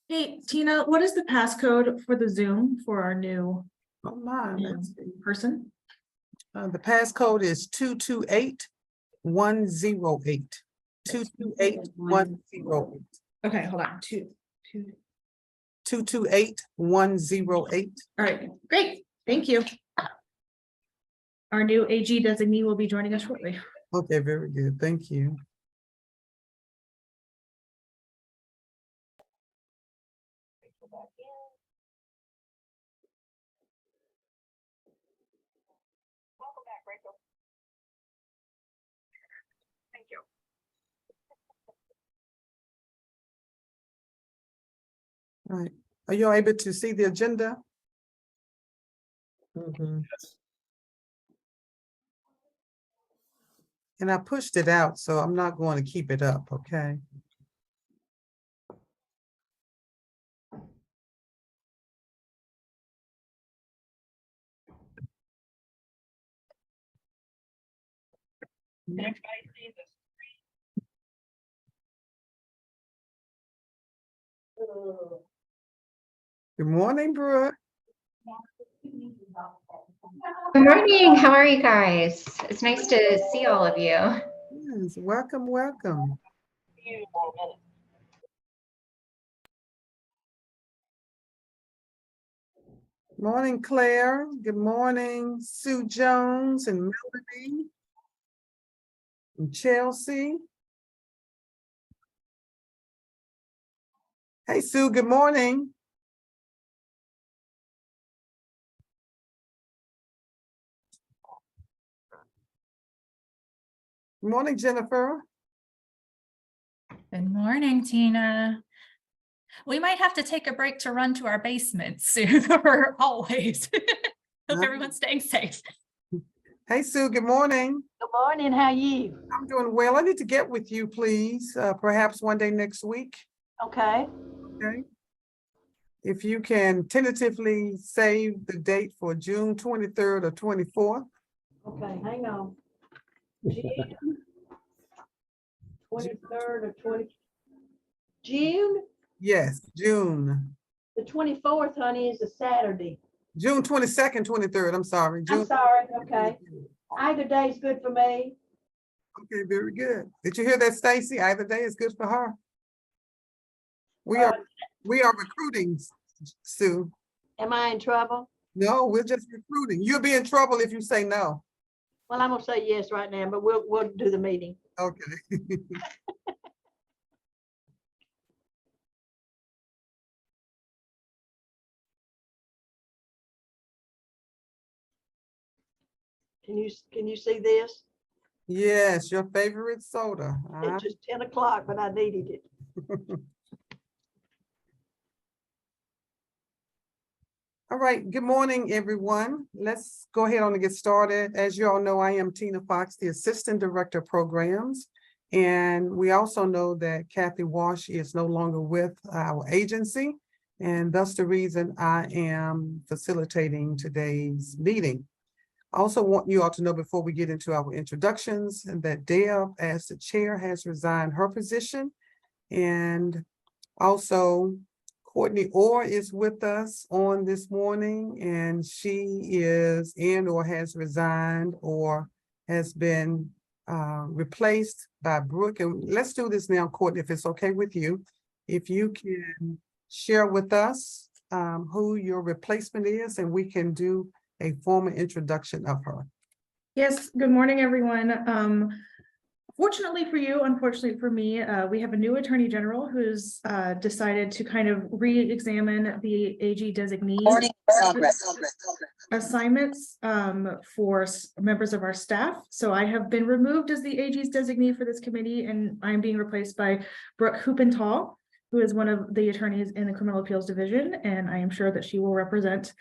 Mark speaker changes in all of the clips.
Speaker 1: Hey, Tina, what is the passcode for the Zoom for our new
Speaker 2: Oh my, let's see.
Speaker 1: person?
Speaker 2: The passcode is 228108. 228108.
Speaker 1: Okay, hold on.
Speaker 2: 228108.
Speaker 1: All right, great. Thank you. Our new AG designee will be joining us shortly.
Speaker 2: Okay, very good. Thank you.
Speaker 3: Thank you.
Speaker 2: All right. Are you able to see the agenda? And I pushed it out, so I'm not going to keep it up, okay?
Speaker 3: Can everybody see this?
Speaker 2: Good morning, Brooke.
Speaker 4: Good morning. How are you guys? It's nice to see all of you.
Speaker 2: Yes, welcome, welcome.
Speaker 3: Few more minutes.
Speaker 2: Morning, Claire. Good morning, Sue Jones and Melody and Chelsea. Hey, Sue, good morning. Good morning, Jennifer.
Speaker 5: Good morning, Tina. We might have to take a break to run to our basement soon, or always. Hope everyone's staying safe.
Speaker 2: Hey, Sue, good morning.
Speaker 6: Good morning, how you?
Speaker 2: I'm doing well. I need to get with you, please, perhaps one day next week,
Speaker 6: Okay,
Speaker 2: okay? If you can tentatively save the date for June 23rd or 24th.
Speaker 6: okay, hang on. June 23rd or 20, June,
Speaker 2: Yes, June.
Speaker 6: the 24th, honey, is a Saturday.
Speaker 2: June 22nd, 23rd, I'm sorry.
Speaker 6: I'm
Speaker 2: June.
Speaker 6: sorry, okay. Either day is good for me.
Speaker 2: Okay, very good. Did you hear that, Stacy? Either day is good for her. We
Speaker 6: Uh,
Speaker 2: are recruiting, Sue.
Speaker 6: Am I in trouble?
Speaker 2: No, we're just recruiting. You'll be in trouble if you say no.
Speaker 6: Well, I'm gonna say yes right now, but we'll do the meeting.
Speaker 2: Okay.
Speaker 6: Can you see this?
Speaker 2: Yes, your favorite soda.
Speaker 6: It's just 10 o'clock, but I needed it.
Speaker 2: All right, good morning, everyone. Let's go ahead on and get started. As you all know, I am Tina Fox, the Assistant Director of Programs. And we also know that Kathy Walsh is no longer with our agency. And thus the reason I am facilitating today's meeting. I also want you all to know before we get into our introductions and that Deb, as the chair, has resigned her position. And also Courtney Orr is with us on this morning, and she is in or has resigned or has been replaced by Brooke. And let's do this now, Courtney, if it's okay with you. If you can share with us who your replacement is, and we can do a formal introduction of her.
Speaker 1: Yes, good morning, everyone. Fortunately for you, unfortunately for me, we have a new Attorney General who's decided to kind of re-examine the AG designee assignments for members of our staff. So I have been removed as the AG's designee for this committee, and I'm being replaced by Brooke Huppenthal, who is one of the attorneys in the Criminal Appeals Division, and I am sure that she will represent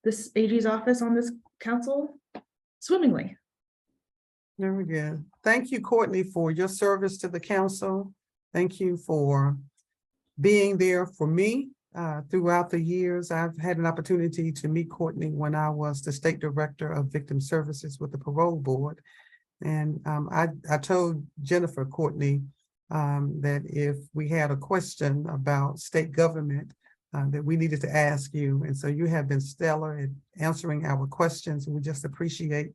Speaker 1: this AG's office on this council swimmingly.
Speaker 2: Very good. Thank you, Courtney, for your service to the council. Thank you for being there for me throughout the years. I've had an opportunity to meet Courtney when I was the State Director of Victim Services with the Parole Board. And I told Jennifer, Courtney, that if we had a question about state government, that we needed to ask you. And so you have been stellar at answering our questions. We just appreciate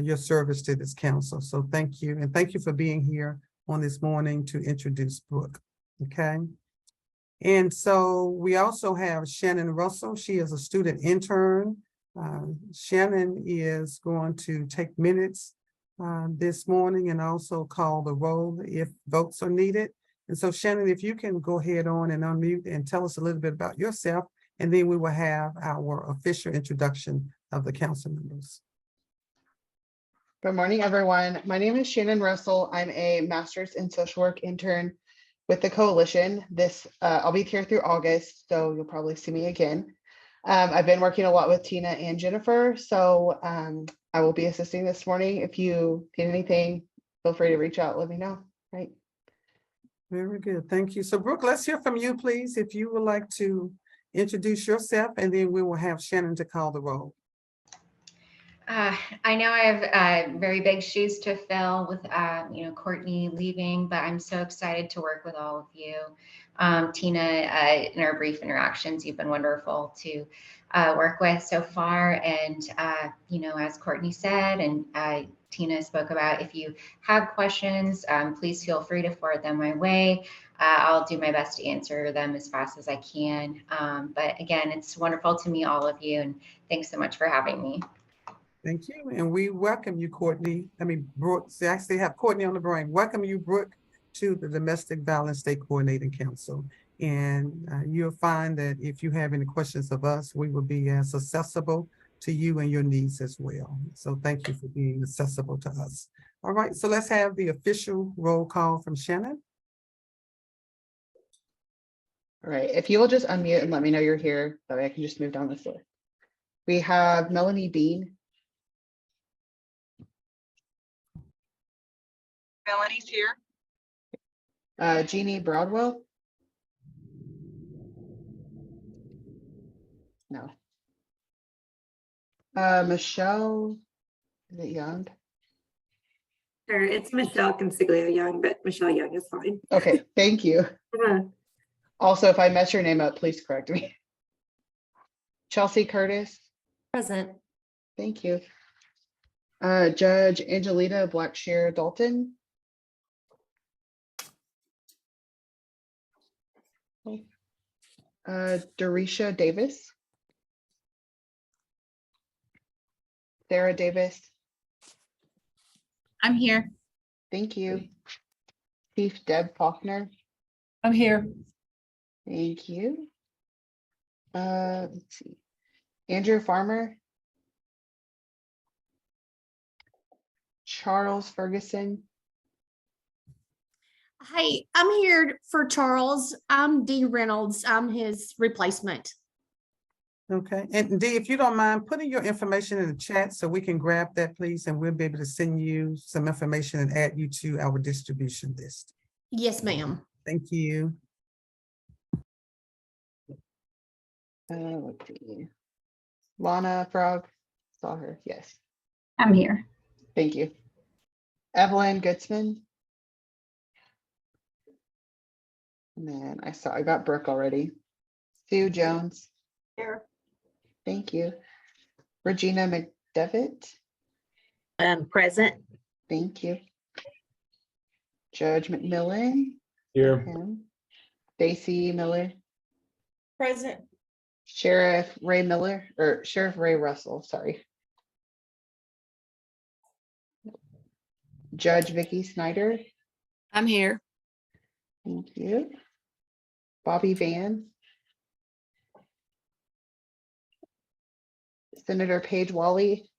Speaker 2: your service to this council. So thank you. And thank you for being here on this morning to introduce Brooke. Okay. And so we also have Shannon Russell. She is a student intern. Shannon is going to take minutes this morning and also call the roll if votes are needed. And so Shannon, if you can go ahead on and unmute and tell us a little bit about yourself, and then we will have our official introduction of the council members.
Speaker 7: Good morning, everyone. My name is Shannon Russell. I'm a master's in social work intern with the coalition. I'll be here through August, so you'll probably see me again. I've been working a lot with Tina and Jennifer, so I will be assisting this morning. If you need anything, feel free to reach out, let me know, right?
Speaker 2: Very good, thank you. So Brooke, let's hear from you, please, if you would like to introduce yourself, and then we will have Shannon to call the roll.
Speaker 4: I know I have very big shoes to fill with, Courtney leaving, but I'm so excited to work with all of you. Tina, in our brief interactions, you've been wonderful to work with so far. And, as Courtney said, and Tina spoke about, if you have questions, please feel free to forward them my way. I'll do my best to answer them as fast as I can. But again, it's wonderful to meet all of you, and thanks so much for having me.
Speaker 2: Thank you, and we welcome you, Courtney. Brooke, I actually have Courtney on the brain. Welcome you, Brooke, to the Domestic Violence State Coordinating Council. And you'll find that if you have any questions of us, we will be as accessible to you and your needs as well. So thank you for being accessible to us. All right, so let's have the official roll call from Shannon.
Speaker 7: All right, if you will just unmute and let me know you're here, that way I can just move down this list. We have Melanie Bean.
Speaker 3: Melanie's here.
Speaker 7: Jeannie Broadwell. No. Michelle, is it Young?
Speaker 8: Sure, it's Michelle Consiglio Young, but Michelle Young is fine.
Speaker 7: Okay, thank you. Also, if I mess your name up, please correct me. Chelsea Curtis.
Speaker 9: Present.
Speaker 7: Thank you. Judge Angelita Blackshear Dalton. Dorisha Davis. Sarah Davis.
Speaker 5: I'm here.
Speaker 7: Thank you. Chief Deb Faulkner.
Speaker 9: I'm here.
Speaker 7: Thank you. Let's see. Andrew Farmer. Charles Ferguson.
Speaker 9: Hi, I'm here for Charles. I'm Dee Reynolds. I'm his replacement.
Speaker 2: Okay, and Dee, if you don't mind putting your information in the chat so we can grab that, please, and we'll be able to send you some information and add you to our distribution list.
Speaker 9: Yes, ma'am.
Speaker 2: Thank you.
Speaker 7: Let's see. Lana Frog. Saw her. Yes.
Speaker 5: I'm here.
Speaker 7: Thank you. Evelyn Goodsman. And then I got Brooke already. Sue Jones.
Speaker 6: Here.
Speaker 7: Thank you. Regina McDevitt.
Speaker 8: Present.
Speaker 7: Thank you. Judge McMillan.
Speaker 10: Here.
Speaker 7: Him. Stacy Miller.
Speaker 9: Present.
Speaker 7: Sheriff Ray Miller, or Sheriff Ray Russell, sorry. Judge Vicky Snyder.
Speaker 9: I'm here.
Speaker 7: Thank you. Bobby Van. Senator Paige Wally.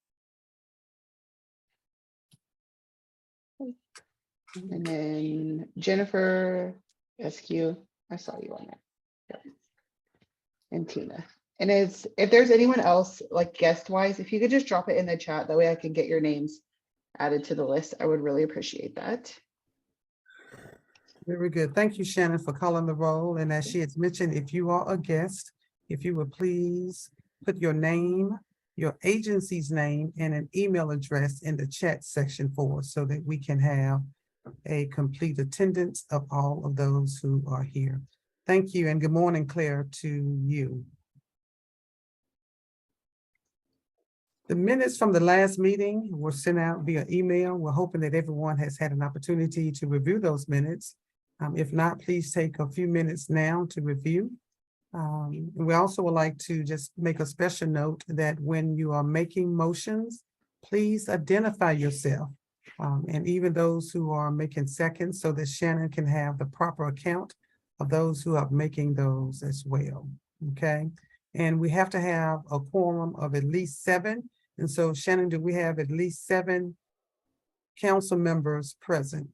Speaker 7: And then Jennifer Eskew. I saw you on there. Yep. And Tina. And if there's anyone else, like guest wise, if you could just drop it in the chat, that way I can get your names added to the list. I would really appreciate that.
Speaker 2: Very good. Thank you, Shannon, for calling the roll. And as she has mentioned, if you are a guest, if you would please put your name, your agency's name, and an email address in the chat section for us so that we can have a complete attendance of all of those who are here. Thank you and good morning, Claire, to you. The minutes from the last meeting were sent out via email. We're hoping that everyone has had an opportunity to review those minutes. If not, please take a few minutes now to review. And we also would like to just make a special note that when you are making motions, please identify yourself. And even those who are making seconds so that Shannon can have the proper account of those who are making those as well, okay? And we have to have a quorum of at least 7. And so Shannon, do we have at least 7 council members present?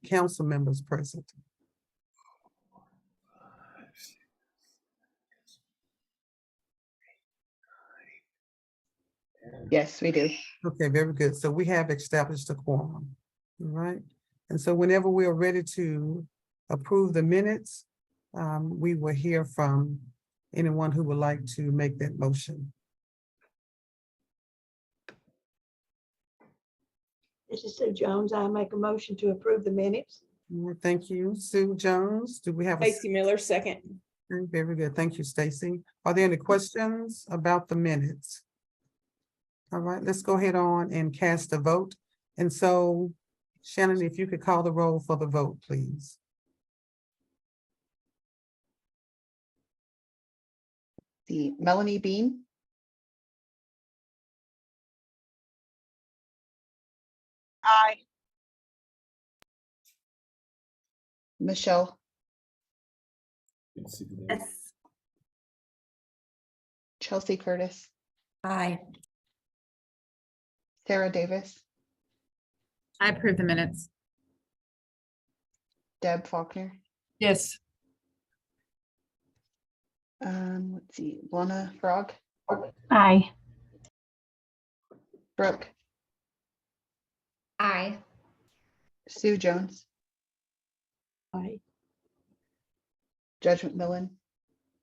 Speaker 7: Yes, we do.
Speaker 2: Okay, very good. So we have established a quorum, all right? And so whenever we are ready to approve the minutes, we will hear from anyone who would like to make that motion.
Speaker 6: This is Sue Jones. I make a motion to approve the minutes.
Speaker 2: Thank you, Sue Jones. Do we have a?
Speaker 3: Stacy Miller, second.
Speaker 2: Very good. Thank you, Stacy. Are there any questions about the minutes? All right, let's go ahead on and cast a vote. And so Shannon, if you could call the roll for the vote, please.
Speaker 7: The Melanie Bean,
Speaker 3: Aye.
Speaker 7: Michelle,
Speaker 8: Yes.
Speaker 7: Chelsea Curtis,
Speaker 5: Aye.
Speaker 7: Sarah Davis,
Speaker 5: I approve the minutes.
Speaker 7: Deb Faulkner,
Speaker 5: Yes.
Speaker 7: let's see, Lana Frog,
Speaker 9: Aye.
Speaker 7: Brooke,
Speaker 4: Aye.
Speaker 7: Sue Jones,
Speaker 6: Aye.
Speaker 7: Judge McMillan,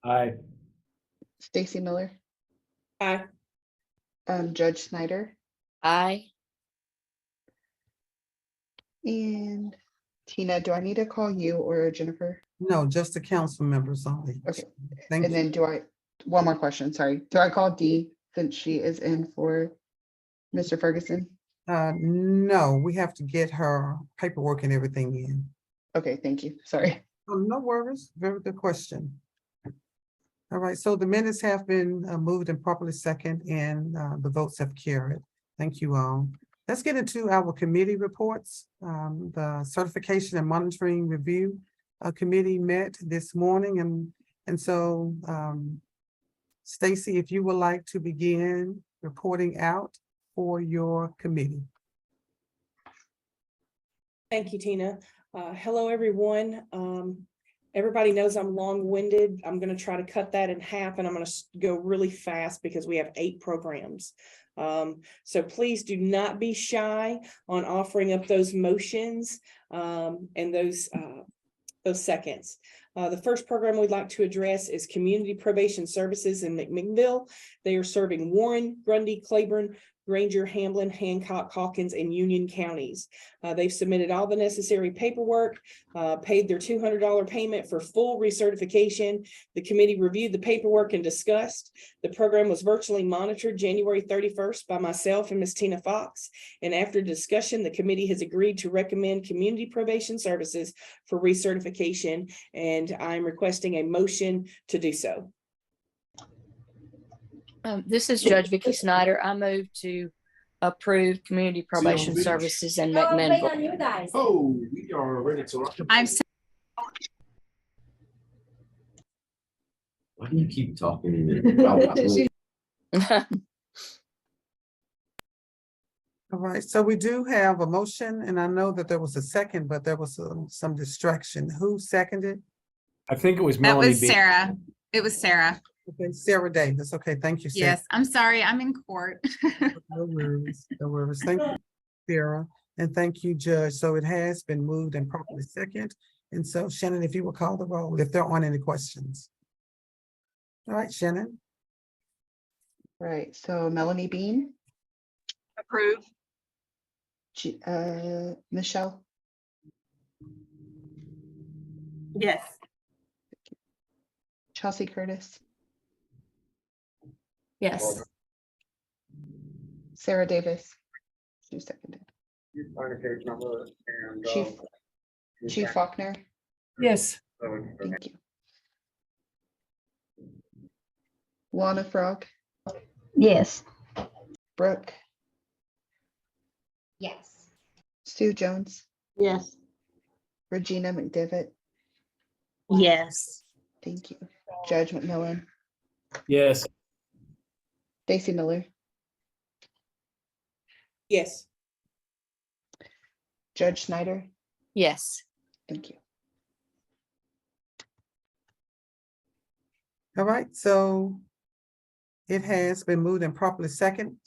Speaker 10: Aye.
Speaker 7: Stacy Miller,
Speaker 3: Aye.
Speaker 7: Judge Snyder,
Speaker 5: Aye.
Speaker 7: and Tina, do I need to call you or Jennifer?
Speaker 2: No, just the council members only.
Speaker 7: Okay.
Speaker 2: Thank
Speaker 7: And
Speaker 2: you.
Speaker 7: then one more question, sorry. Do I call Dee since she is in for Mr. Ferguson?
Speaker 2: No, we have to get her paperwork and everything in.
Speaker 7: Okay, thank you. Sorry.
Speaker 2: Oh, no worries. Very good question. All right, so the minutes have been moved and properly second and the votes have carried. Thank you all. Let's get into our committee reports. The Certification and Monitoring Review Committee met this morning and so Stacy, if you would like to begin reporting out for your committee.
Speaker 11: Thank you, Tina. Hello, everyone. Everybody knows I'm long-winded. I'm going to try to cut that in half and I'm going to go really fast because we have 8 programs. So please do not be shy on offering up those motions and those seconds. The first program we'd like to address is Community Probation Services in McMinnville. They are serving Warren, Grundy, Claiborne, Granger, Hamlin, Hancock, Hawkins, and Union counties. They've submitted all the necessary paperwork, paid their $200 payment for full recertification. The committee reviewed the paperwork and discussed. The program was virtually monitored January 31st by myself and Ms. Tina Fox. And after discussion, the committee has agreed to recommend Community Probation Services for recertification, and I'm requesting a motion to do so.
Speaker 12: This is Judge Vicky Snyder. I move to approve Community Probation Services in McMinnville.
Speaker 10: Oh, we are ready to rock.
Speaker 5: I'm
Speaker 10: Why do you keep talking?
Speaker 2: All right, so we do have a motion and I know that there was a second, but there was some distraction. Who seconded?
Speaker 10: I think it was
Speaker 5: That
Speaker 10: Melanie.
Speaker 5: was
Speaker 10: B.
Speaker 5: Sarah. It was Sarah.
Speaker 2: Okay, Sarah Davis. Okay, thank you, Sarah.
Speaker 5: Yes, I'm sorry. I'm in court.
Speaker 2: No worries, no worries. Thank you, Sarah, and thank you, Judge. So it has been moved and properly second. And so Shannon, if you will call the roll, if there aren't any questions. All right, Shannon.
Speaker 7: Right, so Melanie Bean,
Speaker 3: Approve.
Speaker 7: Michelle,
Speaker 8: Yes.
Speaker 7: Chelsea Curtis,
Speaker 12: Yes.
Speaker 7: Sarah Davis. She seconded. Chief Faulkner,
Speaker 11: Yes.
Speaker 7: thank you. Lana Frog,
Speaker 9: Yes.
Speaker 7: Brooke,
Speaker 4: Yes.
Speaker 7: Sue Jones,
Speaker 6: Yes.
Speaker 7: Regina McDevitt,
Speaker 9: Yes.
Speaker 7: thank you. Judge McMillan,
Speaker 10: Yes.
Speaker 7: Stacy Miller,
Speaker 11: Yes.
Speaker 7: Judge Snyder,
Speaker 12: Yes.
Speaker 7: thank you.
Speaker 2: All right, so it has been moved and properly second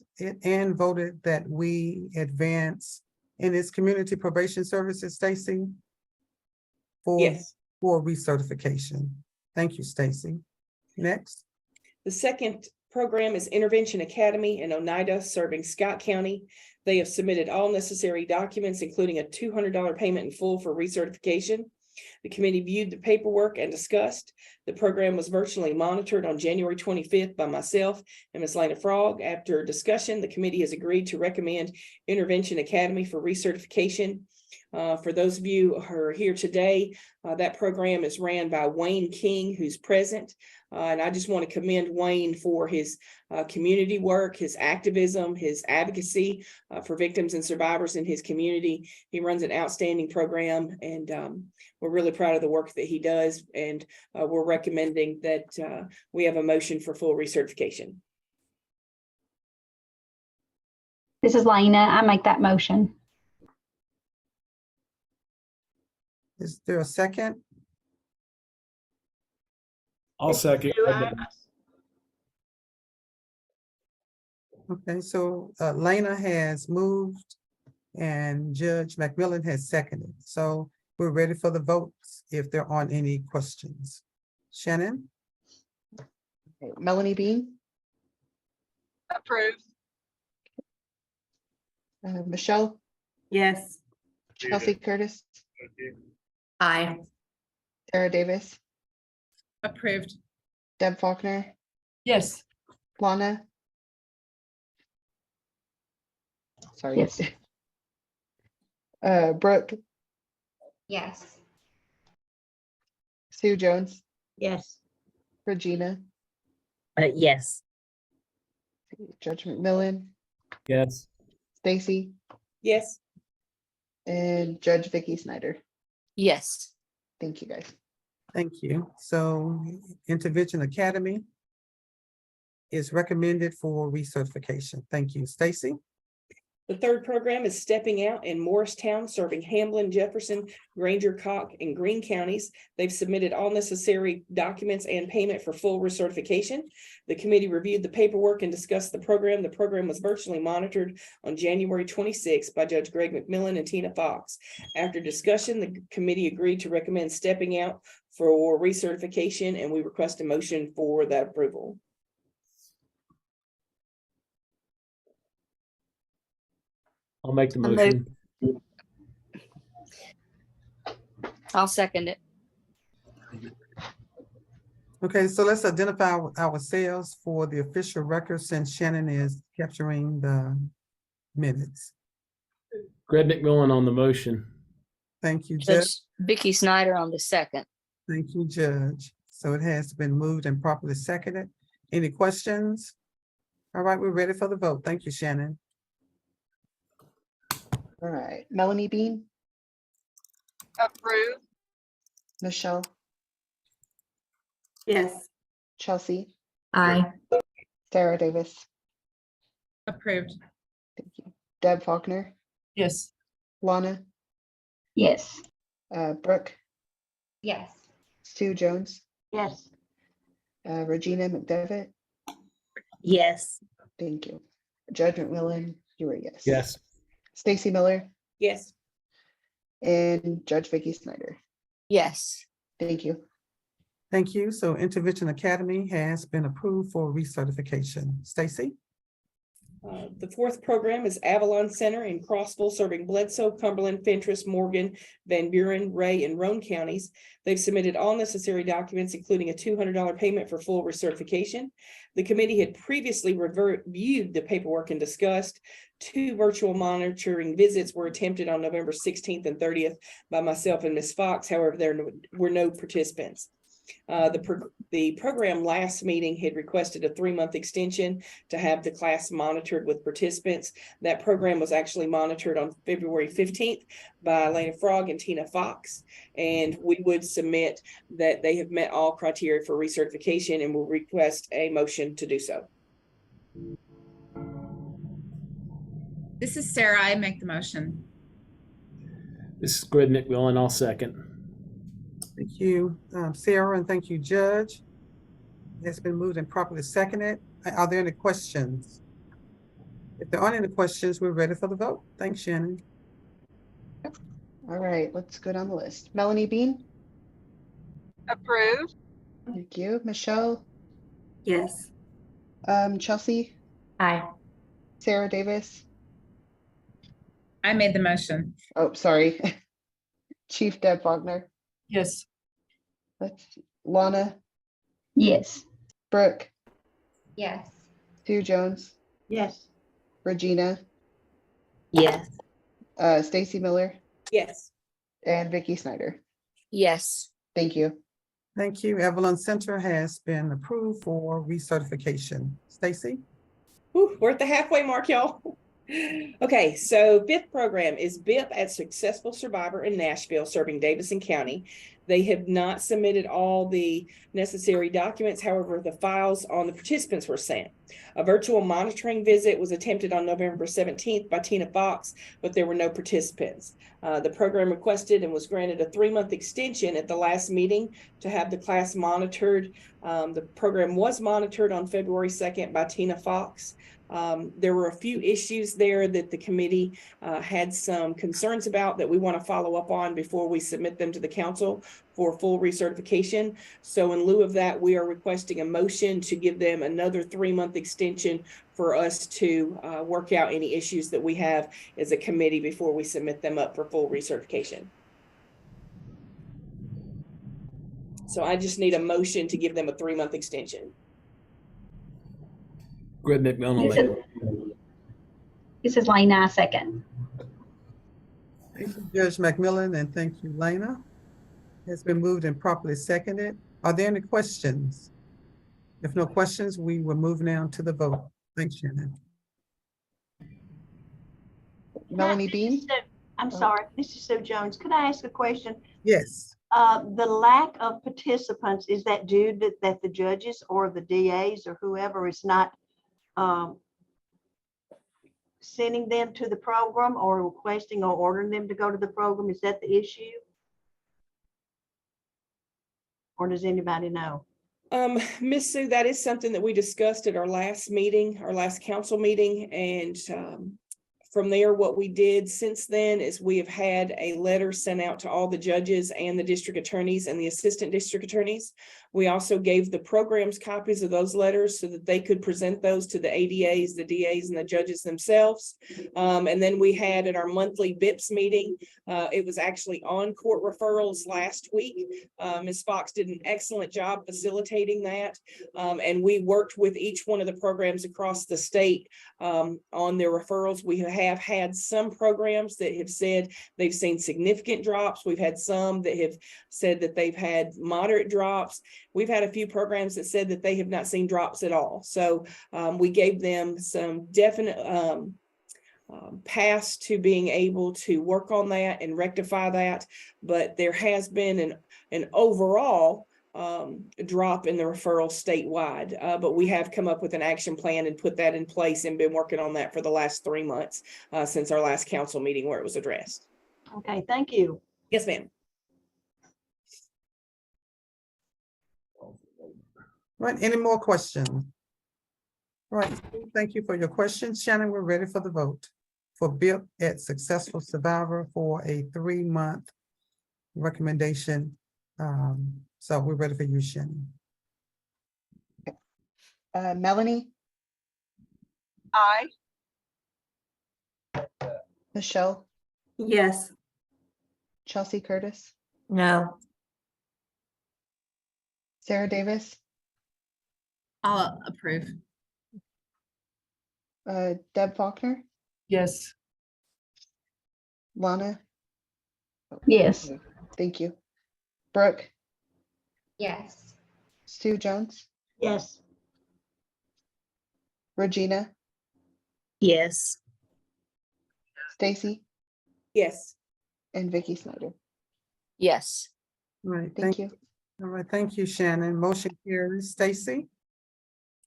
Speaker 2: and voted that we advance in its community probation services, Stacy.
Speaker 11: Yes.
Speaker 2: For recertification. Thank you, Stacy. Next.
Speaker 11: The second program is Intervention Academy in Oneida, serving Scott County. They have submitted all necessary documents, including a $200 payment in full for recertification. The committee viewed the paperwork and discussed. The program was virtually monitored on January 25th by myself and Ms. Lana Frog. After discussion, the committee has agreed to recommend Intervention Academy for recertification. For those of you who are here today, that program is ran by Wayne King, who's present. And I just want to commend Wayne for his community work, his activism, his advocacy for victims and survivors in his community. He runs an outstanding program, and we're really proud of the work that he does. And we're recommending that we have a motion for full recertification.
Speaker 9: This is Lena. I make that motion.
Speaker 2: Is there a second?
Speaker 10: I'll second.
Speaker 2: Okay, so Lena has moved and Judge McMillan has seconded. So we're ready for the votes if there aren't any questions. Shannon?
Speaker 7: Okay, Melanie Bean,
Speaker 3: Approved.
Speaker 7: Michelle,
Speaker 8: Yes.
Speaker 7: Chelsea Curtis,
Speaker 12: Aye.
Speaker 7: Sarah Davis,
Speaker 3: Approved.
Speaker 7: Deb Faulkner,
Speaker 11: Yes.
Speaker 7: Lana. Sorry.
Speaker 9: Yes.
Speaker 7: Brooke,
Speaker 4: Yes.
Speaker 7: Sue Jones,
Speaker 6: Yes.
Speaker 7: Regina,
Speaker 9: Yes.
Speaker 7: Judge McMillan,
Speaker 10: Yes.
Speaker 7: Stacy,
Speaker 11: Yes.
Speaker 7: and Judge Vicky Snyder.
Speaker 12: Yes.
Speaker 7: Thank you, guys.
Speaker 2: Thank you. So Intervention Academy is recommended for recertification. Thank you. Stacy?
Speaker 11: The third program is Stepping Out in Morristown, serving Hamlin, Jefferson, Granger, Cock, and Greene counties. They've submitted all necessary documents and payment for full recertification. The committee reviewed the paperwork and discussed the program. The program was virtually monitored on January 26th by Judge Greg McMillan and Tina Fox. After discussion, the committee agreed to recommend Stepping Out for recertification, and we request a motion for that approval.
Speaker 10: I'll make the
Speaker 12: I'll move.
Speaker 10: motion.
Speaker 12: I'll second it.
Speaker 2: Okay, so let's identify ourselves for the official record since Shannon is capturing the minutes.
Speaker 10: Greg McMillan on the motion.
Speaker 2: Thank you, Judge.
Speaker 12: Judge Vicky Snyder on the second.
Speaker 2: Thank you, Judge. So it has been moved and properly seconded. Any questions? All right, we're ready for the vote. Thank you, Shannon.
Speaker 7: All right, Melanie Bean,
Speaker 3: Approved.
Speaker 7: Michelle,
Speaker 8: Yes.
Speaker 7: Chelsea,
Speaker 12: Aye.
Speaker 7: Sarah Davis,
Speaker 3: Approved.
Speaker 7: thank you. Deb Faulkner,
Speaker 11: Yes.
Speaker 7: Lana,
Speaker 9: Yes.
Speaker 7: Brooke,
Speaker 4: Yes.
Speaker 7: Sue Jones,
Speaker 6: Yes.
Speaker 7: Regina McDevitt,
Speaker 9: Yes.
Speaker 7: thank you. Judge McMillan, you were yes.
Speaker 10: Yes.
Speaker 7: Stacy Miller
Speaker 11: Yes.
Speaker 7: and Judge Vicky Snyder.
Speaker 12: Yes.
Speaker 7: Thank you.
Speaker 2: Thank you. So Intervention Academy has been approved for recertification. Stacy?
Speaker 11: The fourth program is Avalon Center in Crossville, serving Bledsoe, Cumberland, Fentress, Morgan, Van Buren, Ray, and Roane counties. They've submitted all necessary documents, including a $200 payment for full recertification. The committee had previously reviewed the paperwork and discussed. 2 virtual monitoring visits were attempted on November 16th and 30th by myself and Ms. Fox. However, there were no participants. The program last meeting had requested a 3-month extension to have the class monitored with participants. That program was actually monitored on February 15th by Elena Frog and Tina Fox. And we would submit that they have met all criteria for recertification and will request a motion to do so.
Speaker 3: This is Sarah. I make the motion.
Speaker 10: This is Greg McMillan. I'll second.
Speaker 2: Thank you, Sarah, and thank you, Judge. It's been moved and properly seconded. Are there any questions? If there aren't any questions, we're ready for the vote. Thanks, Shannon.
Speaker 7: All right, let's go down the list. Melanie Bean,
Speaker 6: Approved.
Speaker 7: thank you. Michelle,
Speaker 8: Yes.
Speaker 7: Chelsea,
Speaker 12: Aye.
Speaker 7: Sarah Davis.
Speaker 3: I made the motion.
Speaker 7: Oh, sorry. Chief Deb Wagner.
Speaker 6: Yes.
Speaker 7: Let's see. Lana,
Speaker 9: Yes.
Speaker 7: Brooke,
Speaker 4: Yes.
Speaker 7: Sue Jones,
Speaker 6: Yes.
Speaker 7: Regina,
Speaker 12: Yes.
Speaker 7: Stacy Miller,
Speaker 11: Yes.
Speaker 7: and Vicky Snyder.
Speaker 12: Yes.
Speaker 7: Thank you.
Speaker 2: Thank you. Evelyn Center has been approved for recertification. Stacy?
Speaker 11: Whew, we're at the halfway mark, y'all. Okay, so 5th program is BIP at Successful Survivor in Nashville, serving Davidson County. They have not submitted all the necessary documents. However, the files on the participants were sent. A virtual monitoring visit was attempted on November 17th by Tina Fox, but there were no participants. The program requested and was granted a 3-month extension at the last meeting to have the class monitored. The program was monitored on February 2nd by Tina Fox. There were a few issues there that the committee had some concerns about that we want to follow up on before we submit them to the council for full recertification. So in lieu of that, we are requesting a motion to give them another 3-month extension for us to work out any issues that we have as a committee before we submit them up for full recertification. So I just need a motion to give them a 3-month extension.
Speaker 10: Greg McMillan.
Speaker 9: This is- This is Lena, second.
Speaker 2: Thank you, Judge McMillan, and thank you, Lena. It's been moved and properly seconded. Are there any questions? If no questions, we will move now to the vote. Thanks, Shannon.
Speaker 7: Melanie Bean,
Speaker 6: I'm sorry, this is Sue Jones. Could I ask a question?
Speaker 2: Yes.
Speaker 6: The lack of participants, is that due to that the judges or the DAs or whoever is not sending them to the program or requesting or ordering them to go to the program? Is that the issue? Or does anybody know?
Speaker 11: Miss Sue, that is something that we discussed at our last meeting, our last council meeting, and from there, what we did since then is we have had a letter sent out to all the judges and the district attorneys and the assistant district attorneys. We also gave the programs copies of those letters so that they could present those to the ADAs, the DAs, and the judges themselves. And then we had at our monthly BIPS meeting, it was actually on court referrals last week. Ms. Fox did an excellent job facilitating that. And we worked with each one of the programs across the state on their referrals. We have had some programs that have said they've seen significant drops. We've had some that have said that they've had moderate drops. We've had a few programs that said that they have not seen drops at all. So we gave them some definite pass to being able to work on that and rectify that. But there has been an overall drop in the referral statewide, but we have come up with an action plan and put that in place and been working on that for the last 3 months since our last council meeting where it was addressed.
Speaker 6: Okay, thank you.
Speaker 11: Yes, ma'am.
Speaker 2: Right, any more questions? Right, thank you for your questions. Shannon, we're ready for the vote for BIP at Successful Survivor for a 3-month recommendation. So we're ready for you, Shannon.
Speaker 7: Melanie,
Speaker 6: Aye.
Speaker 7: Michelle,
Speaker 8: Yes.
Speaker 7: Chelsea Curtis,
Speaker 8: No.
Speaker 7: Sarah Davis,
Speaker 3: I'll approve.
Speaker 7: Deb Faulkner,
Speaker 11: Yes.
Speaker 7: Lana.
Speaker 6: Yes.
Speaker 7: Thank you. Brooke,
Speaker 4: Yes.
Speaker 7: Stu Jones,
Speaker 6: Yes.
Speaker 7: Regina,
Speaker 9: Yes.
Speaker 7: Stacy,
Speaker 11: Yes.
Speaker 7: and Vicky Snyder.
Speaker 12: Yes.
Speaker 2: All right,
Speaker 7: Thank you.
Speaker 2: All right, thank you, Shannon. Motion carries. Stacy?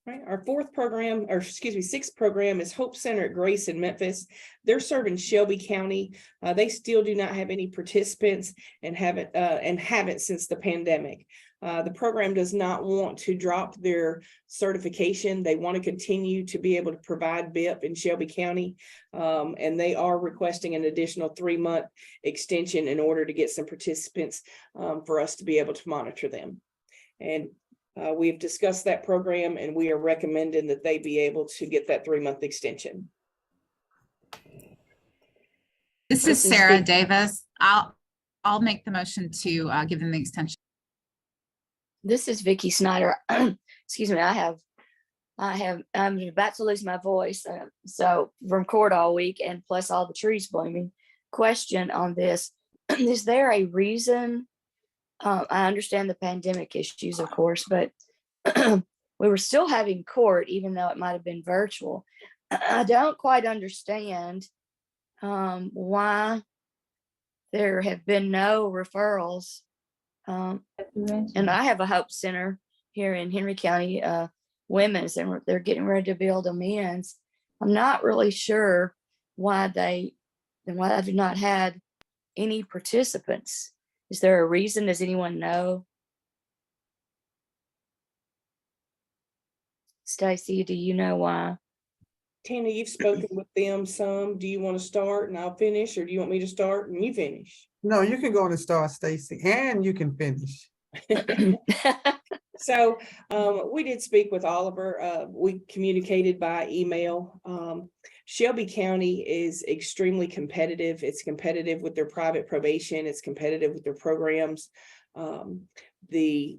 Speaker 11: Right, our fourth program, or excuse me, sixth program is Hope Center at Grace in Memphis. They're serving Shelby County. They still do not have any participants and haven't since the pandemic. The program does not want to drop their certification. They want to continue to be able to provide BIP in Shelby County. And they are requesting an additional 3-month extension in order to get some participants for us to be able to monitor them. And we've discussed that program and we are recommending that they be able to get that 3-month extension.
Speaker 3: This is Sarah Davis. I'll make the motion to give them the extension.
Speaker 12: This is Vicky Snyder. Excuse me, I'm about to lose my voice. So from court all week and plus all the trees blooming. Question on this. Is there a reason? I understand the pandemic issues, of course, but we were still having court, even though it might have been virtual. I don't quite understand why there have been no referrals. And I have a Hope Center here in Henry County, women's, and they're getting ready to build a men's. I'm not really sure why I've not had any participants. Is there a reason? Does anyone know? Stacy, do you know why?
Speaker 11: Tina, you've spoken with them some. Do you want to start and I'll finish, or do you want me to start and you finish?
Speaker 2: No, you can go and start, Stacy, and you can finish.
Speaker 11: So we did speak with Oliver. We communicated by email. Shelby County is extremely competitive. It's competitive with their private probation. It's competitive with their programs. The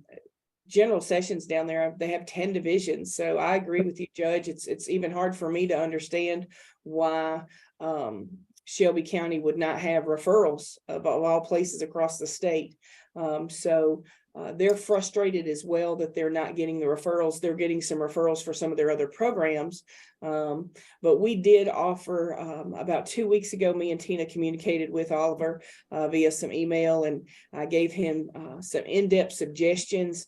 Speaker 11: general sessions down there, they have 10 divisions. So I agree with you, Judge. It's even hard for me to understand why Shelby County would not have referrals of all places across the state. They're frustrated as well that they're not getting the referrals. They're getting some referrals for some of their other programs. But we did offer about 2 weeks ago, me and Tina communicated with Oliver via some email, and I gave him some in-depth suggestions,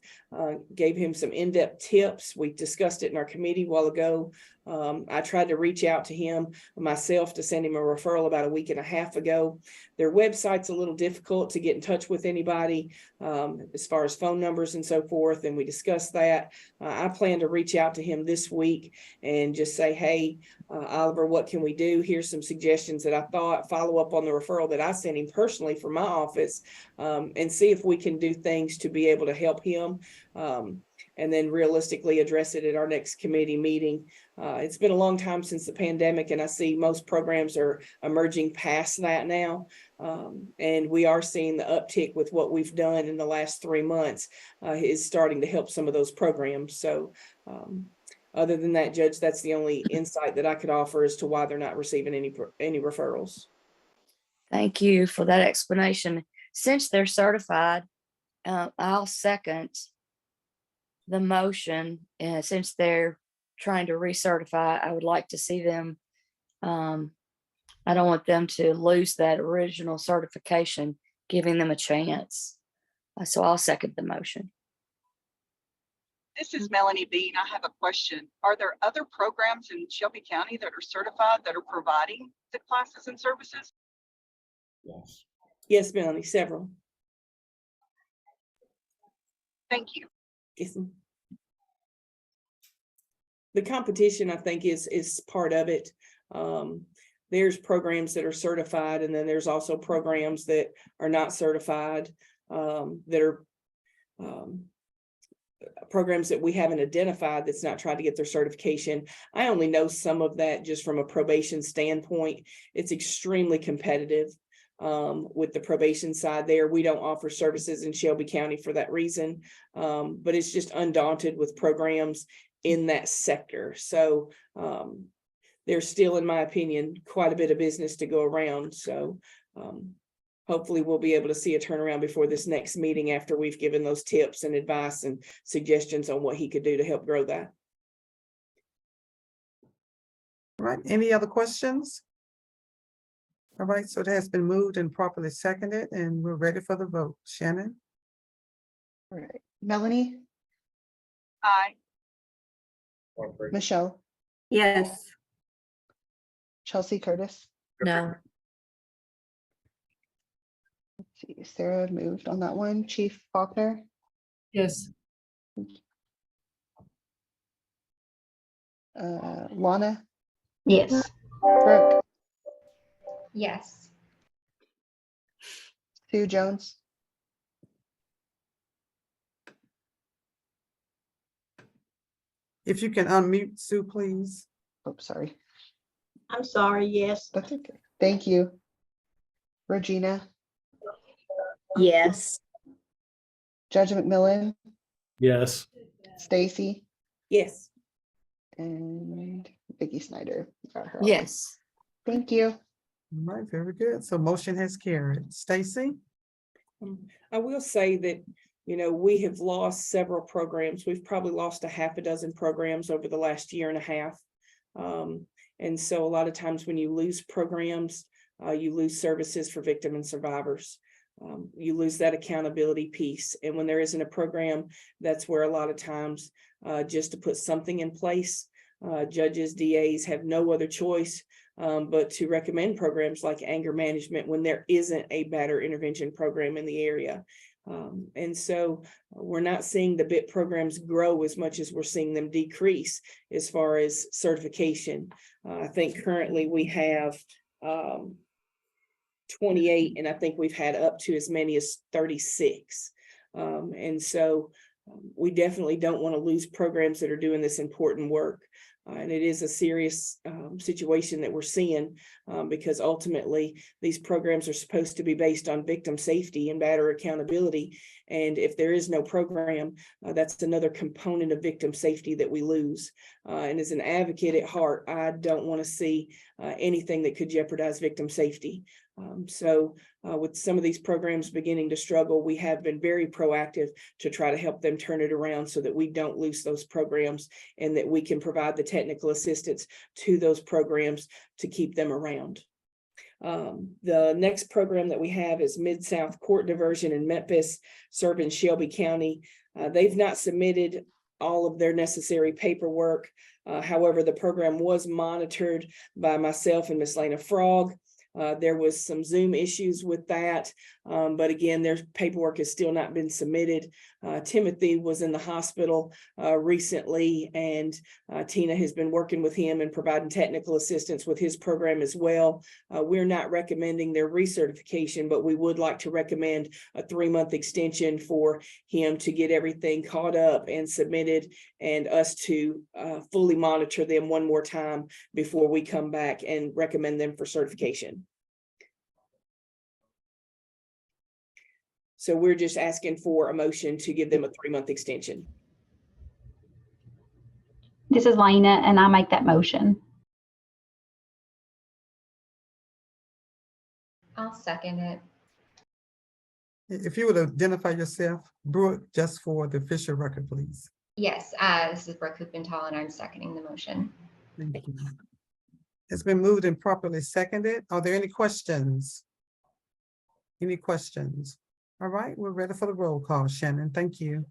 Speaker 11: gave him some in-depth tips. We discussed it in our committee a while ago. I tried to reach out to him myself to send him a referral about a week and a half ago. Their website's a little difficult to get in touch with anybody as far as phone numbers and so forth, and we discussed that. I plan to reach out to him this week and just say, hey, Oliver, what can we do? Here's some suggestions that I thought, follow up on the referral that I sent him personally from my office, and see if we can do things to be able to help him. And then realistically address it at our next committee meeting. It's been a long time since the pandemic, and I see most programs are emerging past that now. And we are seeing the uptick with what we've done in the last 3 months is starting to help some of those programs. So other than that, Judge, that's the only insight that I could offer as to why they're not receiving any referrals.
Speaker 12: Thank you for that explanation. Since they're certified, I'll second the motion. Since they're trying to recertify, I would like to see them. I don't want them to lose that original certification, giving them a chance. So I'll second the motion.
Speaker 13: This is Melanie Bean. I have a question. Are there other programs in Shelby County that are certified that are providing the classes and services?
Speaker 10: Yes.
Speaker 11: Yes, Melanie, several.
Speaker 13: Thank you.
Speaker 11: Yes. The competition, I think, is part of it. There's programs that are certified, and then there's also programs that are not certified, that are programs that we haven't identified that's not trying to get their certification. I only know some of that just from a probation standpoint. It's extremely competitive with the probation side there. We don't offer services in Shelby County for that reason, but it's just undaunted with programs in that sector. So there's still, in my opinion, quite a bit of business to go around. So hopefully we'll be able to see a turnaround before this next meeting after we've given those tips and advice and suggestions on what he could do to help grow that.
Speaker 2: All right, any other questions? All right, so it has been moved and properly seconded, and we're ready for the vote. Shannon?
Speaker 7: All right, Melanie,
Speaker 13: Aye.
Speaker 7: Michelle,
Speaker 8: Yes.
Speaker 7: Chelsea Curtis.
Speaker 12: No.
Speaker 7: Let's see, Sarah moved on that one. Chief Faulkner,
Speaker 5: Yes.
Speaker 7: Lana,
Speaker 6: Yes.
Speaker 7: Brooke,
Speaker 4: Yes.
Speaker 7: Sue Jones,
Speaker 2: If you can unmute Sue, please.
Speaker 7: oh, sorry.
Speaker 6: I'm sorry, yes.
Speaker 7: That's okay. Thank you. Regina,
Speaker 12: Yes.
Speaker 7: Judge McMillan,
Speaker 10: Yes.
Speaker 7: Stacy,
Speaker 11: Yes.
Speaker 7: and Vicky Snyder. Got her all.
Speaker 12: Yes.
Speaker 7: Thank you.
Speaker 2: All right, very good. So motion has carried. Stacy?
Speaker 11: I will say that, you know, we have lost several programs. We've probably lost a half a dozen programs over the last year and a half. And so a lot of times when you lose programs, you lose services for victim and survivors. You lose that accountability piece. And when there isn't a program, that's where a lot of times just to put something in place, judges, DAs have no other choice but to recommend programs like anger management when there isn't a batterer intervention program in the area. And so we're not seeing the BIT programs grow as much as we're seeing them decrease as far as certification. I think currently we have 28, and I think we've had up to as many as 36. And so we definitely don't want to lose programs that are doing this important work. And it is a serious situation that we're seeing because ultimately these programs are supposed to be based on victim safety and batterer accountability. And if there is no program, that's another component of victim safety that we lose. And as an advocate at heart, I don't want to see anything that could jeopardize victim safety. So with some of these programs beginning to struggle, we have been very proactive to try to help them turn it around so that we don't lose those programs and that we can provide the technical assistance to those programs to keep them around. The next program that we have is Mid-South Court Diversion in Memphis, serving Shelby County. They've not submitted all of their necessary paperwork. However, the program was monitored by myself and Miss Lena Frog. There was some Zoom issues with that, but again, their paperwork has still not been submitted. Timothy was in the hospital recently, and Tina has been working with him and providing technical assistance with his program as well. We're not recommending their recertification, but we would like to recommend a 3-month extension for him to get everything caught up and submitted, and us to fully monitor them one more time before we come back and recommend them for certification. So we're just asking for a motion to give them a 3-month extension.
Speaker 14: This is Lena, and I make that motion.
Speaker 4: I'll second it.
Speaker 2: If you would identify yourself, Brooke, just for the official record, please.
Speaker 4: Yes, this is Brooke Huppenthal, and I'm seconding the motion.
Speaker 2: Thank you. It's been moved and properly seconded. Are there any questions? Any questions? All right, we're ready for the roll call, Shannon. Thank you.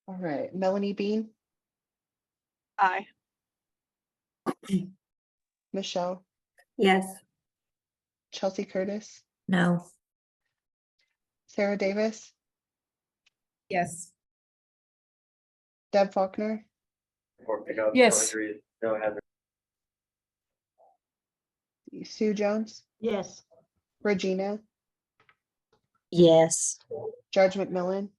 Speaker 7: All right, Melanie Bean,
Speaker 13: Aye.
Speaker 7: Michelle,
Speaker 8: Yes.
Speaker 7: Chelsea Curtis,
Speaker 12: No.
Speaker 7: Sarah Davis,
Speaker 5: Yes.
Speaker 7: Deb Faulkner,
Speaker 5: Yes.
Speaker 7: Sue Jones,
Speaker 6: Yes.
Speaker 7: Regina,
Speaker 9: Yes.
Speaker 7: Judge McMillan,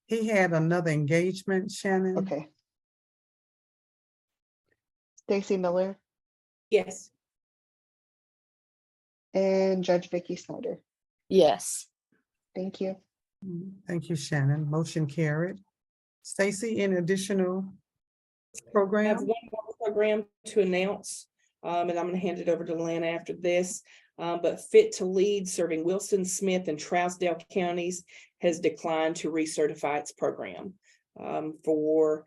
Speaker 2: He had another engagement, Shannon.
Speaker 7: okay. Stacy Miller
Speaker 11: Yes.
Speaker 7: and Judge Vicky Snyder.
Speaker 12: Yes.
Speaker 7: Thank you.
Speaker 2: Thank you, Shannon. Motion carried. Stacy, any additional
Speaker 11: I have
Speaker 2: program?
Speaker 11: one more program to announce, and I'm gonna hand it over to Lana after this. But Fit to Lead, serving Wilson, Smith, and Trousdale counties, has declined to recertify its program for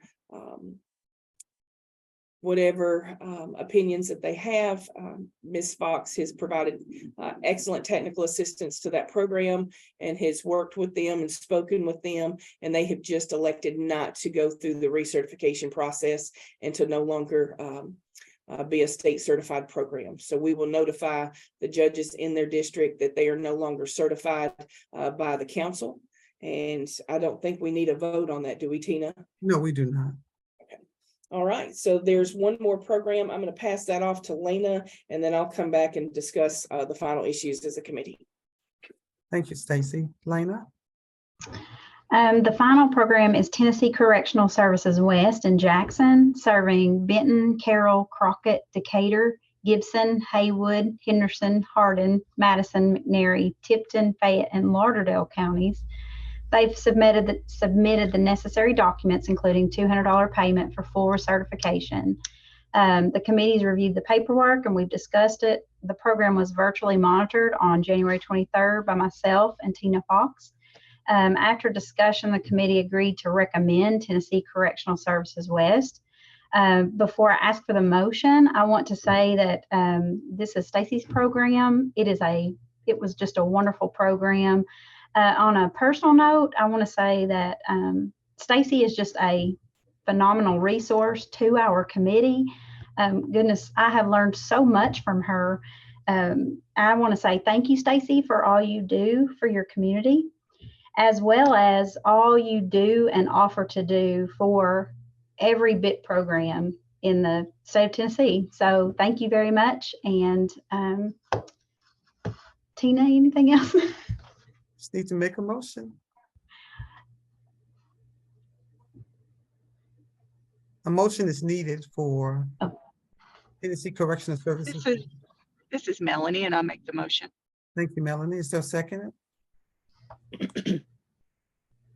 Speaker 11: whatever opinions that they have. Ms. Fox has provided excellent technical assistance to that program and has worked with them and spoken with them, and they have just elected not to go through the recertification process and to no longer be a state certified program. So we will notify the judges in their district that they are no longer certified by the council. And I don't think we need a vote on that, do we, Tina?
Speaker 2: No, we do not.
Speaker 11: All right, so there's one more program. I'm going to pass that off to Lena, and then I'll come back and discuss the final issues as a committee.
Speaker 2: Thank you, Stacy. Lena?
Speaker 14: The final program is Tennessee Correctional Services West in Jackson, serving Benton, Carroll, Crockett, Decatur, Gibson, Haywood, Henderson, Hardin, Madison, McNairy, Tipton, Fayette, and Lauderdale counties. They've submitted the necessary documents, including $200 payment for full recertification. The committee's reviewed the paperwork and we've discussed it. The program was virtually monitored on January 23rd by myself and Tina Fox. After discussion, the committee agreed to recommend Tennessee Correctional Services West. Before I ask for the motion, I want to say that this is Stacy's program. It was just a wonderful program. On a personal note, I want to say that Stacy is just a phenomenal resource to our committee. Goodness, I have learned so much from her. I want to say thank you, Stacy, for all you do for your community, as well as all you do and offer to do for every BIP program in the state of Tennessee. So thank you very much. And Tina, anything else?
Speaker 2: Just need to make a motion. A motion is needed for Tennessee Correctional Services.
Speaker 13: This is Melanie, and I'll make the motion.
Speaker 2: Thank you, Melanie. Is there a second?
Speaker 4: This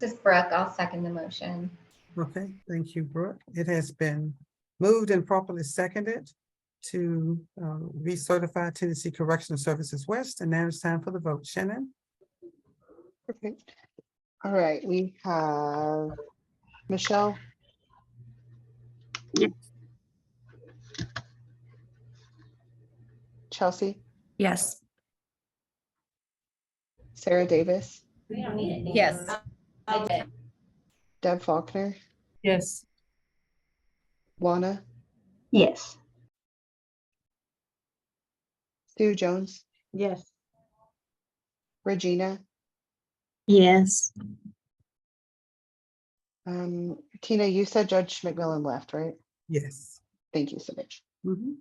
Speaker 4: is Brooke. I'll second the motion.
Speaker 2: Okay, thank you, Brooke. It has been moved and properly seconded to recertify Tennessee Correctional Services West, and now it's time for the vote. Shannon?
Speaker 7: Perfect. All right, we have Michelle.
Speaker 8: Yes.
Speaker 7: Chelsea,
Speaker 5: Yes.
Speaker 7: Sarah Davis,
Speaker 5: Yes.
Speaker 7: Deb Faulkner,
Speaker 11: Yes.
Speaker 7: Lana,
Speaker 14: Yes.
Speaker 7: Sue Jones,
Speaker 6: Yes.
Speaker 7: Regina,
Speaker 9: Yes.
Speaker 7: Tina, you said Judge McMillan left, right?
Speaker 2: Yes.
Speaker 7: Thank you so much.
Speaker 2: Mhm.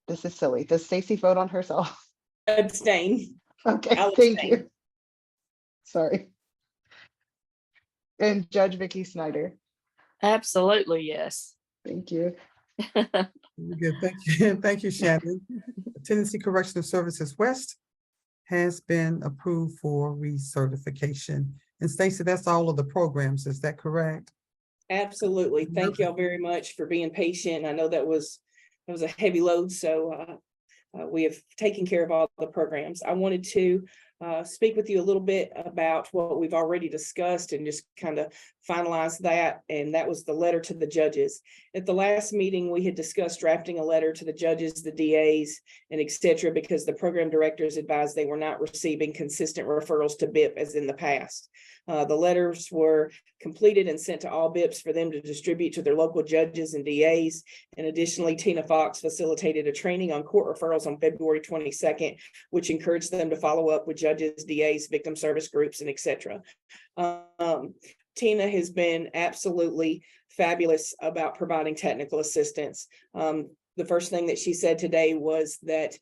Speaker 7: This is silly. Does Stacy vote on herself?
Speaker 11: Abstain.
Speaker 7: Okay,
Speaker 11: I'll
Speaker 7: thank
Speaker 11: abstain.
Speaker 7: you. Sorry. And Judge Vicky Snyder.
Speaker 12: Absolutely, yes.
Speaker 7: Thank you.
Speaker 2: Good, thank you. Thank you, Shannon. Tennessee Correctional Services West has been approved for recertification. And Stacy, that's all of the programs, is that correct?
Speaker 11: Absolutely. Thank y'all very much for being patient. I know that was a heavy load, so we have taken care of all the programs. I wanted to speak with you a little bit about what we've already discussed and just kind of finalize that. And that was the letter to the judges. At the last meeting, we had discussed drafting a letter to the judges, the DAs, and et cetera, because the program directors advised they were not receiving consistent referrals to BIP as in the past. The letters were completed and sent to all BIPs for them to distribute to their local judges and DAs. And additionally, Tina Fox facilitated a training on court referrals on February 22nd, which encouraged them to follow up with judges, DAs, victim service groups, and et cetera. Tina has been absolutely fabulous about providing technical assistance. the first thing that she said today was that